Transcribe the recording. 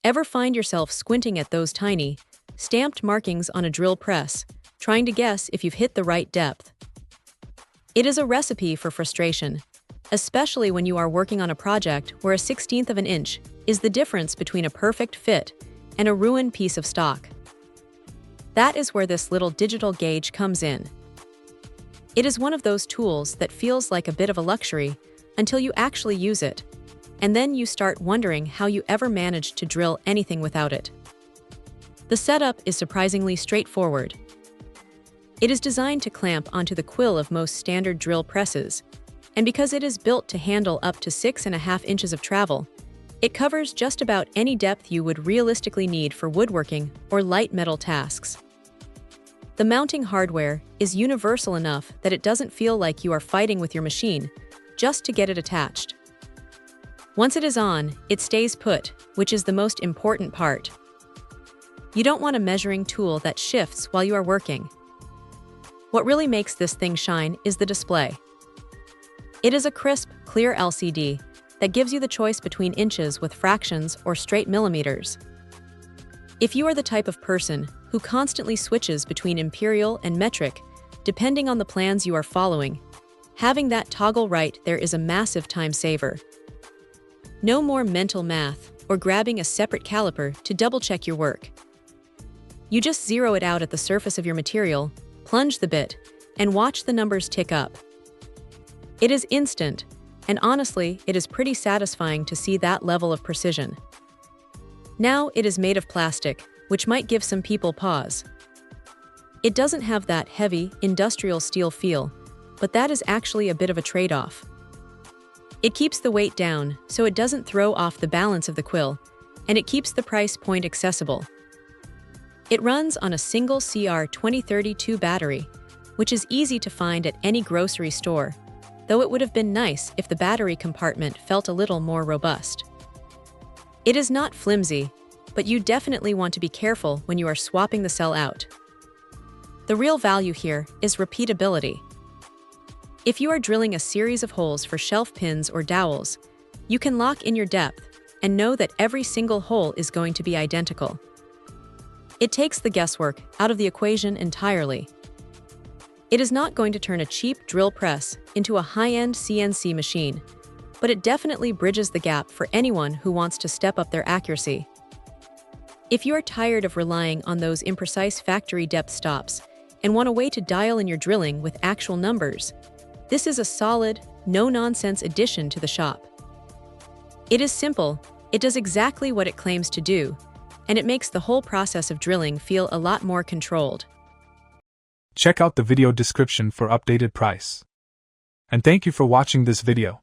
Ever find yourself squinting at those tiny, stamped markings on a drill press, trying to guess if you've hit the right depth? It is a recipe for frustration, especially when you are working on a project where a 1/16 of an inch is the difference between a perfect fit and a ruined piece of stock. That is where this little digital gauge comes in. It is one of those tools that feels like a bit of a luxury until you actually use it, and then you start wondering how you ever managed to drill anything without it. The setup is surprisingly straightforward. It is designed to clamp onto the quill of most standard drill presses, and because it is built to handle up to 6.5 inches of travel, it covers just about any depth you would realistically need for woodworking or light metal tasks. The mounting hardware is universal enough that it doesn't feel like you are fighting with your machine just to get it attached. Once it is on, it stays put, which is the most important part. You don't want a measuring tool that shifts while you are working. What really makes this thing shine is the display. It is a crisp, clear LCD that gives you the choice between inches with fractions or straight millimeters. If you are the type of person who constantly switches between imperial and metric, depending on the plans you are following, having that toggle right there is a massive time saver. No more mental math or grabbing a separate caliper to double-check your work. You just zero it out at the surface of your material, plunge the bit, and watch the numbers tick up. It is instant, and honestly, it is pretty satisfying to see that level of precision. Now it is made of plastic, which might give some people pause. It doesn't have that heavy, industrial steel feel, but that is actually a bit of a trade-off. It keeps the weight down, so it doesn't throw off the balance of the quill, and it keeps the price point accessible. It runs on a single CR2032 battery, which is easy to find at any grocery store, though it would have been nice if the battery compartment felt a little more robust. It is not flimsy, but you definitely want to be careful when you are swapping the cell out. The real value here is repeatability. If you are drilling a series of holes for shelf pins or dowels, you can lock in your depth and know that every single hole is going to be identical. It takes the guesswork out of the equation entirely. It is not going to turn a cheap drill press into a high-end CNC machine, but it definitely bridges the gap for anyone who wants to step up their accuracy. If you are tired of relying on those imprecise factory depth stops and want a way to dial in your drilling with actual numbers, this is a solid, no-nonsense addition to the shop. It is simple, it does exactly what it claims to do, and it makes the whole process of drilling feel a lot more controlled. Check out the video description for updated price. And thank you for watching this video.